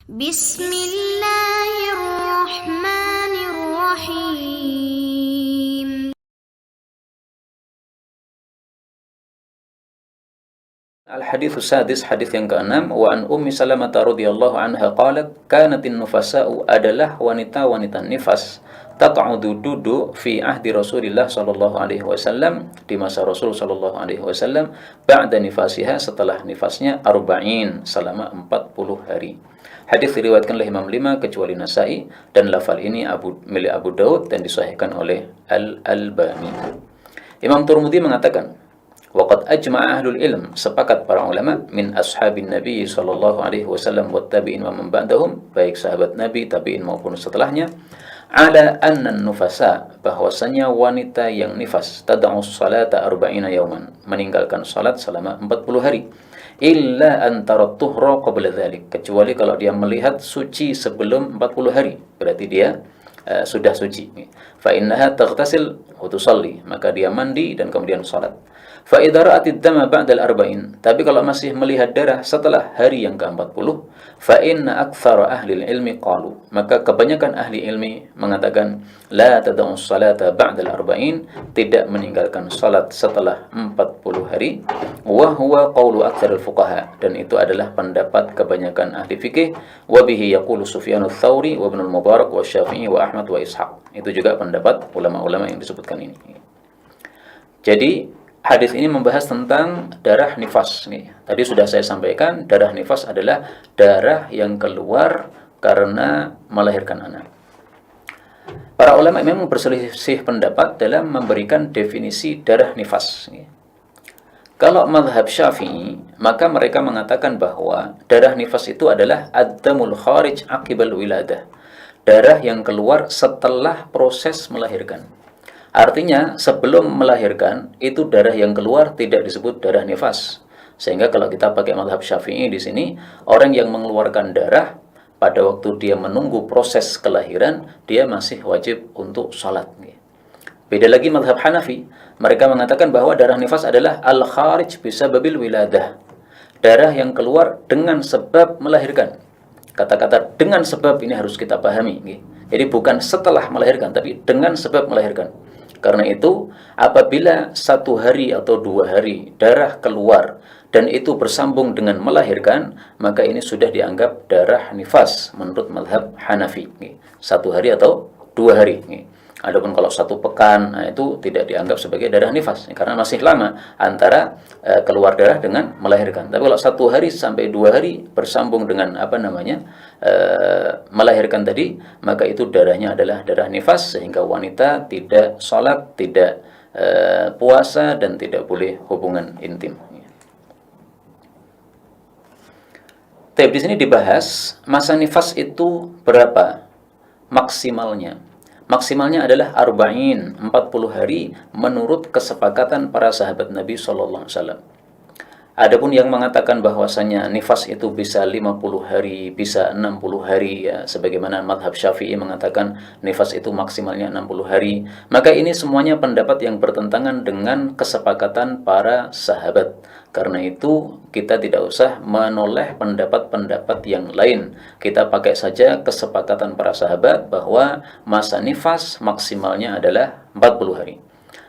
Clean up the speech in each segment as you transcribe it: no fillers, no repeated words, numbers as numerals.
Bismillahirrahmanirrahim. Al-hadits sadis, hadis yang ke-6, wa an Ummi Salamah radhiyallahu anha qalat kanatin nufasa'u, adalah wanita-wanita nifas, taq'udu duduk fi ahdi Rasulillah sallallahu alaihi wasallam, di masa Rasul sallallahu alaihi wasallam, ba'da nifasiha, setelah nifasnya, arba'in, selama 40 hari. Hadis diriwayatkan oleh Imam 5 kecuali Nasa'i, dan lafal ini milik Abu Daud dan disahihkan oleh Al-Albani. Imam Tirmidzi mengatakan, waqad ajma'a ahlul ilm, sepakat para ulama, min ashabin Nabi sallallahu alaihi wasallam wa tabi'in wa man ba'dahum, baik sahabat Nabi, tabi'in maupun setelahnya, ala anna nufasa, bahwasanya wanita yang nifas, tad'u salata arba'ina yauman, meninggalkan salat selama 40 hari, illa antara tuhra qabla dzalik, kecuali kalau dia melihat suci sebelum 40 hari, berarti dia sudah suci. Fa innaha taghtasil wa tusalli, maka dia mandi dan kemudian salat. Fa idza ra'atid dama ba'da al-arba'in, tapi kalau masih melihat darah setelah hari yang ke-40, fa inna aktsara ahli ilmi qalu, maka kebanyakan ahli ilmi mengatakan la tad'u salata ba'da al-arba'in, tidak meninggalkan salat setelah 40 hari, wa huwa qaulu aktsaril fuqaha, dan itu adalah pendapat kebanyakan ahli fikih, wa bihi yaqulu Sufyan ats-Tsauri wa Ibnu al-Mubarak wa Syafi'i wa Ahmad wa Ishaq. Itu juga pendapat ulama-ulama yang disebutkan ini. Jadi hadis ini membahas tentang darah nifas nih. Tadi sudah saya sampaikan, darah nifas adalah darah yang keluar karena melahirkan anak. Para ulama memang berselisih pendapat dalam memberikan definisi darah nifas. Kalau mazhab Syafi'i, maka mereka mengatakan bahwa darah nifas itu adalah ad-damul kharij aqibal wiladah, darah yang keluar setelah proses melahirkan. Artinya sebelum melahirkan itu darah yang keluar tidak disebut darah nifas. Sehingga kalau kita pakai mazhab Syafi'i di sini, orang yang mengeluarkan darah pada waktu dia menunggu proses kelahiran, dia masih wajib untuk salat. Beda lagi mazhab Hanafi, mereka mengatakan bahwa darah nifas adalah al-kharij bisababil wiladah, darah yang keluar dengan sebab melahirkan. Kata-kata dengan sebab ini harus kita pahami. Jadi bukan setelah melahirkan, tapi dengan sebab melahirkan. Karena itu, apabila 1 hari atau 2 hari darah keluar dan itu bersambung dengan melahirkan, maka ini sudah dianggap darah nifas menurut mazhab Hanafi. 1 hari atau 2 hari. Adapun kalau 1 pekan, nah itu tidak dianggap sebagai darah nifas, karena masih lama antara keluar darah dengan melahirkan. Tapi kalau 1 hari sampai 2 hari bersambung dengan melahirkan tadi, maka itu darahnya adalah darah nifas, sehingga wanita tidak sholat, tidak puasa, dan tidak boleh hubungan intim. Tapi di sini dibahas masa nifas itu berapa maksimalnya. Maksimalnya adalah arba'in, 40 hari menurut kesepakatan para sahabat Nabi sallallahu alaihi wasallam. Adapun yang mengatakan bahwasanya nifas itu bisa 50 hari, bisa 60 hari, ya, sebagaimana mazhab Syafi'i mengatakan nifas itu maksimalnya 60 hari, maka ini semuanya pendapat yang bertentangan dengan kesepakatan para sahabat. Karena itu kita tidak usah menoleh pendapat-pendapat yang lain. Kita pakai saja kesepakatan para sahabat bahwa masa nifas maksimalnya adalah 40 hari.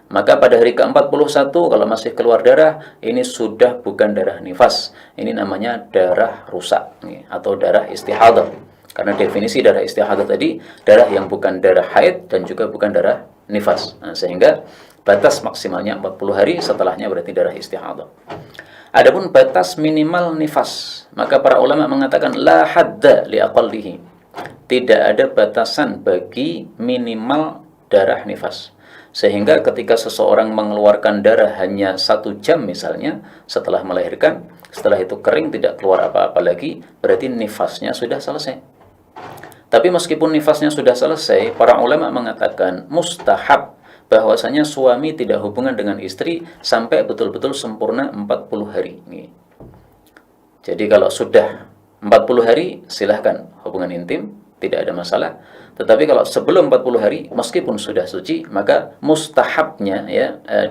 Maka pada hari ke-41 kalau masih keluar darah, ini sudah bukan darah nifas. Ini namanya darah rusak atau darah istihadah. Karena definisi darah istihadah tadi, darah yang bukan darah haid dan juga bukan darah nifas. Nah, sehingga batas maksimalnya 40 hari, setelahnya berarti darah istihadah. Adapun batas minimal nifas, maka para ulama mengatakan la hadda li aqallihi. Tidak ada batasan bagi minimal darah nifas. Sehingga ketika seseorang mengeluarkan darah hanya 1 jam misalnya setelah melahirkan, setelah itu kering, tidak keluar apa-apa lagi, berarti nifasnya sudah selesai. Tapi meskipun nifasnya sudah selesai, para ulama mengatakan mustahab bahwasanya suami tidak hubungan dengan istri sampai betul-betul sempurna 40 hari. Jadi kalau sudah 40 hari silahkan hubungan intim, tidak ada masalah. Tetapi kalau sebelum 40 hari, meskipun sudah suci, maka mustahabnya,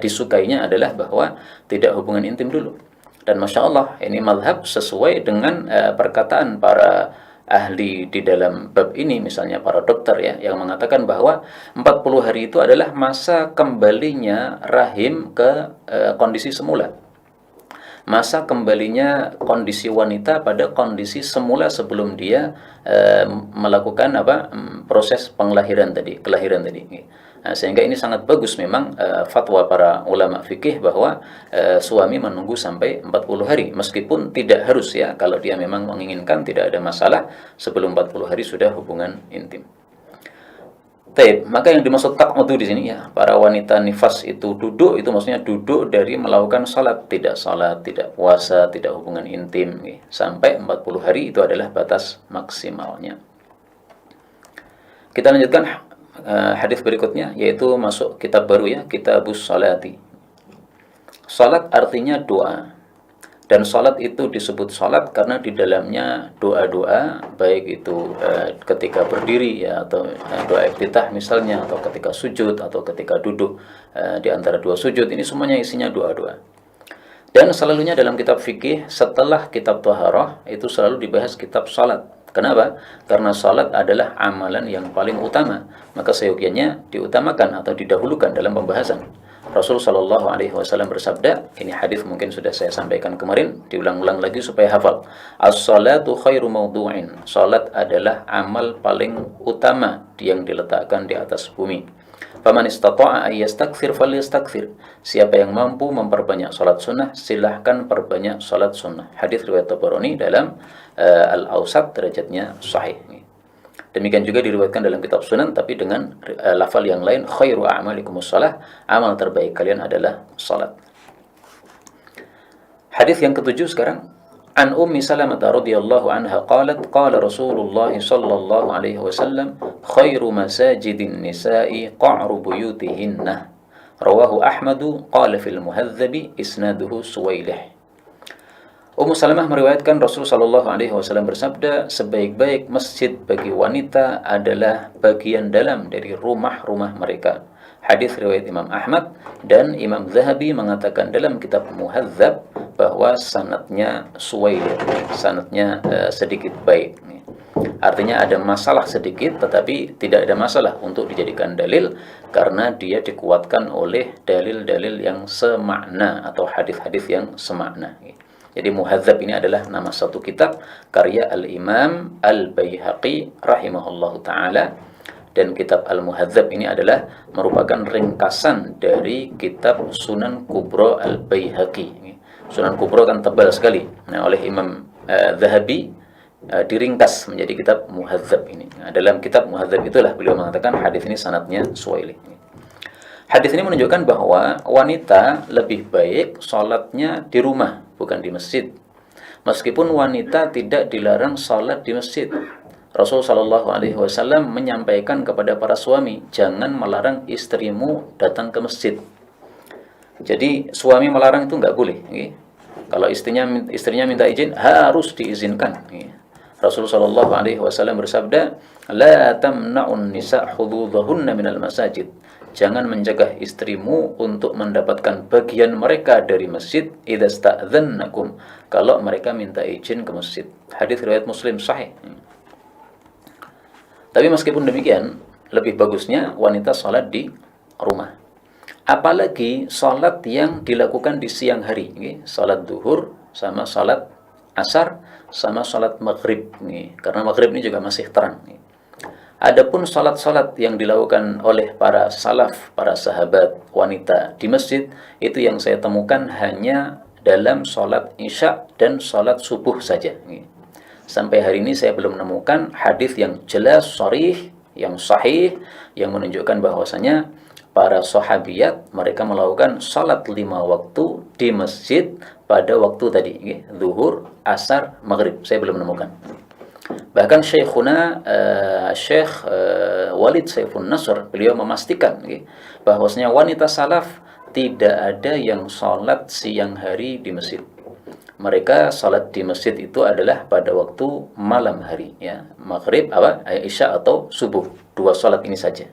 disukainya adalah bahwa tidak hubungan intim dulu. Dan Masya Allah, ini mazhab sesuai dengan perkataan para ahli di dalam bab ini, misalnya para dokter ya, yang mengatakan bahwa 40 hari itu adalah masa kembalinya rahim ke kondisi semula. Masa kembalinya kondisi wanita pada kondisi semula sebelum dia melakukan proses kelahiran tadi. Nah, sehingga ini sangat bagus memang fatwa para ulama fikih bahwa suami menunggu sampai 40 hari, meskipun tidak harus ya, kalau dia memang menginginkan tidak ada masalah, sebelum 40 hari sudah hubungan intim. Taib, maka yang dimaksud taq'udu di sini ya, para wanita nifas itu duduk, itu maksudnya duduk dari melakukan salat, tidak puasa, tidak hubungan intim ya. Sampai 40 hari itu adalah batas maksimalnya. Kita lanjutkan hadis berikutnya, yaitu masuk kitab baru ya, Kitabus Salati. Salat artinya doa. Dan salat itu disebut salat karena di dalamnya doa-doa, baik itu ketika berdiri ya, atau doa iftitah misalnya, atau ketika sujud, atau ketika duduk di antara dua sujud, ini semuanya isinya doa-doa. Dan selalunya dalam kitab fikih, setelah kitab Thaharah, itu selalu dibahas kitab salat. Kenapa? Karena salat adalah amalan yang paling utama, maka seyogianya diutamakan atau didahulukan dalam pembahasan. Rasul Shallallahu Alaihi Wasallam bersabda, ini hadis mungkin sudah saya sampaikan kemarin, diulang-ulang lagi supaya hafal. As-salatu khairu mawdu'in. Salat adalah amal paling utama yang diletakkan di atas bumi. Faman istata'a ayyastakthir falyastakthir. Siapa yang mampu memperbanyak salat sunnah, silahkan perbanyak salat sunnah. Hadis riwayat Tabarani dalam Al-Awsat, derajatnya sahih. Demikian juga diriwayatkan dalam kitab Sunan, tapi dengan lafal yang lain, khairu a'malikumus shalah, amal terbaik kalian adalah salat. Hadis yang ketujuh sekarang, an Ummi Salamah radhiyallahu anha qalat qala Rasulullah sallallahu alaihi wasallam khairu masajidin nisa'i qa'ru buyutihinna. Rawahu Ahmadu qala fil muhadzdab isnaduhu Suwailih. Ummu Salamah meriwayatkan Rasul sallallahu alaihi wasallam bersabda, sebaik-baik masjid bagi wanita adalah bagian dalam dari rumah-rumah mereka. Hadis riwayat Imam Ahmad, dan Imam Zahabi mengatakan dalam kitab Muhadzab bahwa sanadnya Suwailih, sanadnya sedikit baik. Artinya ada masalah sedikit, tetapi tidak ada masalah untuk dijadikan dalil karena dia dikuatkan oleh dalil-dalil yang semakna atau hadis-hadis yang semakna. Jadi Muhadzab ini adalah nama satu kitab karya Al-Imam Al-Baihaqi rahimahullahu ta'ala. Dan kitab Al-Muhadzab ini adalah merupakan ringkasan dari kitab Sunan Kubra Al-Baihaqi. Sunan Kubra kan tebal sekali. Nah, oleh Imam Zahabi diringkas menjadi kitab Muhadzab ini. Nah, dalam kitab Muhadzab itulah beliau mengatakan hadis ini sanadnya Suwailih. Hadis ini menunjukkan bahwa wanita lebih baik sholatnya di rumah, bukan di masjid. Meskipun wanita tidak dilarang sholat di masjid. Rasul Shallallahu Alaihi Wasallam menyampaikan kepada para suami, jangan melarang istrimu datang ke masjid. Jadi suami melarang itu nggak boleh. Kalau istrinya minta izin, harus diizinkan. Rasul Shallallahu Alaihi Wasallam bersabda, la tamna'un nisa' hududahunna minal masajid. Jangan mencegah istrimu untuk mendapatkan bagian mereka dari masjid idza sta'dzannakum, kalau mereka minta izin ke masjid. Hadis riwayat Muslim sahih. Tapi meskipun demikian, lebih bagusnya wanita salat di rumah. Apalagi salat yang dilakukan di siang hari, salat duhur sama salat asar sama salat maghrib, karena maghrib ini juga masih terang. Adapun salat-salat yang dilakukan oleh para salaf, para sahabat wanita di masjid, itu yang saya temukan hanya dalam salat isya dan salat subuh saja. Sampai hari ini saya belum menemukan hadis yang jelas, sharih, yang sahih, yang menunjukkan bahwasanya para sahabiyat mereka melakukan salat 5 waktu di masjid pada waktu tadi, zuhur, asar, maghrib. Saya belum menemukan. Bahkan Syekhuna Syekh Walid Saifun Nasr, beliau memastikan bahwasanya wanita salaf tidak ada yang salat siang hari di masjid. Mereka salat di masjid itu adalah pada waktu malam hari, ya, maghrib, isya atau subuh. 2 salat ini saja.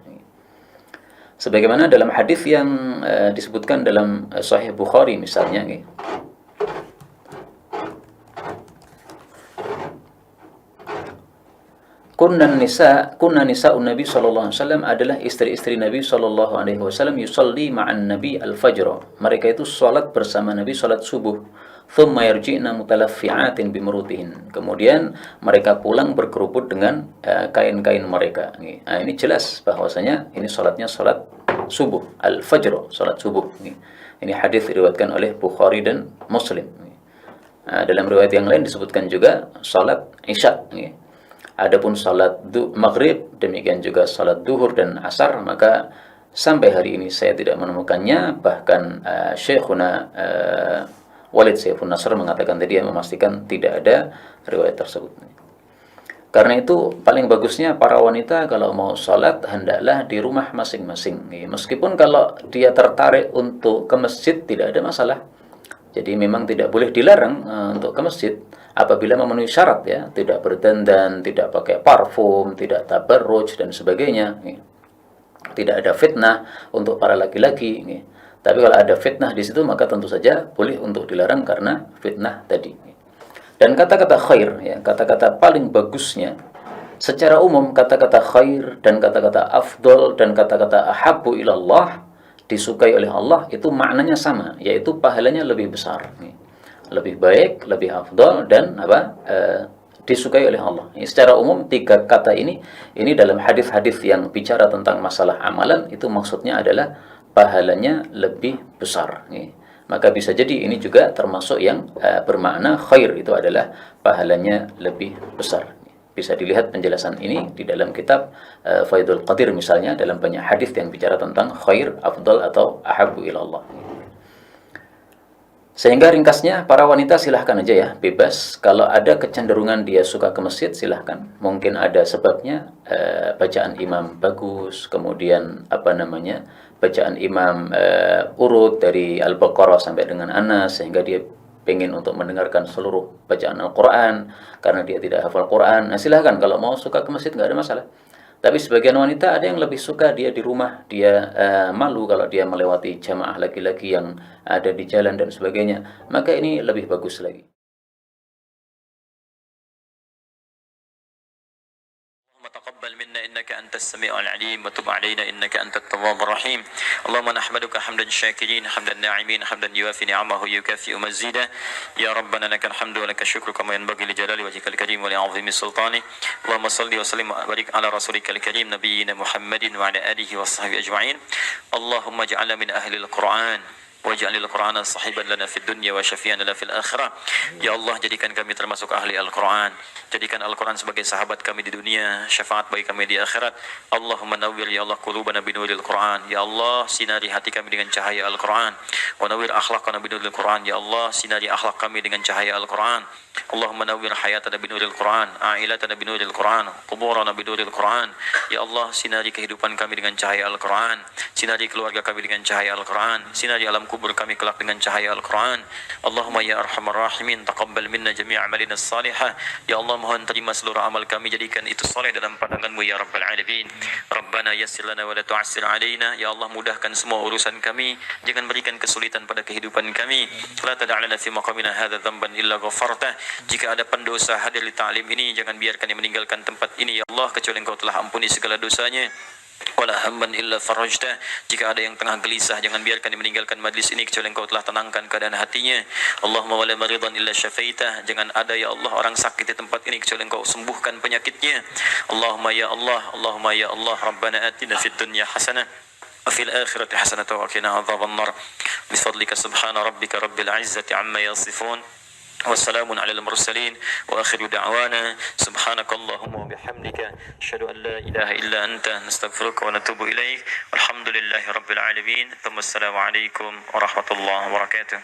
Sebagaimana dalam hadis yang disebutkan dalam Sahih Bukhari misalnya, kunna nisa'un Nabi sallallahu alaihi wasallam adalah istri-istri Nabi sallallahu alaihi wasallam yusalli ma'an Nabi al-fajr. Mereka itu salat bersama Nabi, salat subuh. Thumma yarji'na mutalaffi'atin bimurutihin. Kemudian mereka pulang berkerubut dengan kain-kain mereka. Nah, ini jelas bahwasanya ini salatnya salat subuh, al-fajr, salat subuh. Ini hadis diriwayatkan oleh Bukhari dan Muslim. Nah, dalam riwayat yang lain disebutkan juga salat isya. Adapun salat maghrib, demikian juga salat duhur dan asar, maka sampai hari ini saya tidak menemukannya. Bahkan Syekhuna Walid Saifun Nasr mengatakan tadi, yang memastikan tidak ada riwayat tersebut. Karena itu paling bagusnya para wanita kalau mau sholat hendaklah di rumah masing-masing. Meskipun kalau dia tertarik untuk ke masjid tidak ada masalah. Jadi memang tidak boleh dilarang untuk ke masjid apabila memenuhi syarat, ya, tidak berdandan, tidak pakai parfum, tidak tabarruj dan sebagainya. Tidak ada fitnah untuk para laki-laki. Tapi kalau ada fitnah di situ maka tentu saja boleh untuk dilarang karena fitnah tadi. Dan kata-kata khair, ya, kata-kata paling bagusnya secara umum, kata-kata khair dan kata-kata afdol dan kata-kata ahabbu ilallah, disukai oleh Allah, itu maknanya sama, yaitu pahalanya lebih besar, lebih baik, lebih afdol, dan disukai oleh Allah. Secara umum tiga kata ini dalam hadis-hadis yang bicara tentang masalah amalan, itu maksudnya adalah pahalanya lebih besar. Maka bisa jadi ini juga termasuk yang bermakna khair, itu adalah pahalanya lebih besar. Bisa dilihat penjelasan ini di dalam kitab Faidul Qadir misalnya, dalam banyak hadis yang bicara tentang khair, afdal atau ahabbu ilallah. Sehingga ringkasnya, para wanita silahkan aja ya, bebas. Kalau ada kecenderungan dia suka ke masjid, silahkan. Mungkin ada sebabnya, bacaan imam bagus, kemudian bacaan imam urut dari Al-Baqarah sampai dengan Anas, sehingga dia pengen untuk mendengarkan seluruh bacaan Al-Quran karena dia tidak hafal Quran. Nah, silahkan kalau mau suka ke masjid, nggak ada masalah. Tapi sebagian wanita ada yang lebih suka dia di rumah, dia malu kalau dia melewati jamaah laki-laki yang ada di jalan dan sebagainya. Maka ini lebih bagus lagi. تقبل منا إنك أنت السميع العليم وتب علينا إنك أنت التواب الرحيم اللهم نحمدك حمدا شاكرين حمدا ناعمين حمدا يوافي نعمه يكافئ مزيدا يا ربنا لك الحمد ولك الشكر كما ينبغي لجلال وجهك الكريم ولعظيم سلطانه اللهم صل وسلم وبارك على رسولك الكريم نبينا محمد وعلى آله وصحبه أجمعين اللهم اجعلنا من أهل القرآن waj'alil Qur'ana sahiban lana fid dunya wa syafi'an lana fil akhirah. Ya Allah, jadikan kami termasuk ahli Al-Qur'an. Jadikan Al-Qur'an sebagai sahabat kami di dunia, syafaat bagi kami di akhirat. Allahumma nawwir ya Allah qulubana binuril Qur'an. Ya Allah, sinari hati kami dengan cahaya Al-Qur'an. Wa nawwir akhlaqana binuril Qur'an. Ya Allah, sinari akhlak kami dengan cahaya Al-Qur'an. Allahumma nawwir hayatana binuril Qur'an, a'ilatana binuril Qur'an, quburana binuril Qur'an. Ya Allah, sinari kehidupan kami dengan cahaya Al-Qur'an. Sinari keluarga kami dengan cahaya Al-Qur'an. Sinari alam kubur kami kelak dengan cahaya Al-Quran. Allahumma ya arhamar rahimin, taqabbal minna jami' amalina salihah. Ya Allah, mohon terima seluruh amal kami, jadikan itu saleh dalam pandangan-Mu ya Rabbal Alamin. Rabbana yassir lana wa la tu'assir alaina. Ya Allah, mudahkan semua urusan kami, jangan berikan kesulitan pada kehidupan kami. La tada'lana fi maqamina hadha dhanban illa ghafartah. Jika ada pendosa hadir di ta'lim ini, jangan biarkan dia meninggalkan tempat ini ya Allah, kecuali Engkau telah ampuni segala dosanya. Wala hamman illa farajta. Jika ada yang tengah gelisah, jangan biarkan dia meninggalkan majlis ini kecuali Engkau telah tenangkan keadaan hatinya. Allahumma wala maridan illa syafaitah. Jangan ada ya Allah orang sakit di tempat ini kecuali Engkau sembuhkan penyakitnya. Allahumma ya Allah, Allahumma ya Allah, Rabbana atina fid dunya hasanah wa fil akhirati hasanah wa qina adzabannar. Bifadlika subhana rabbika rabbil izzati amma yasifun. والسلام على المرسلين وآخر دعوانا سبحانك اللهم وبحمدك أشهد أن لا إله إلا أنت نستغفرك ونتوب إليك والحمد لله رب العالمين ثم السلام عليكم ورحمة الله وبركاته.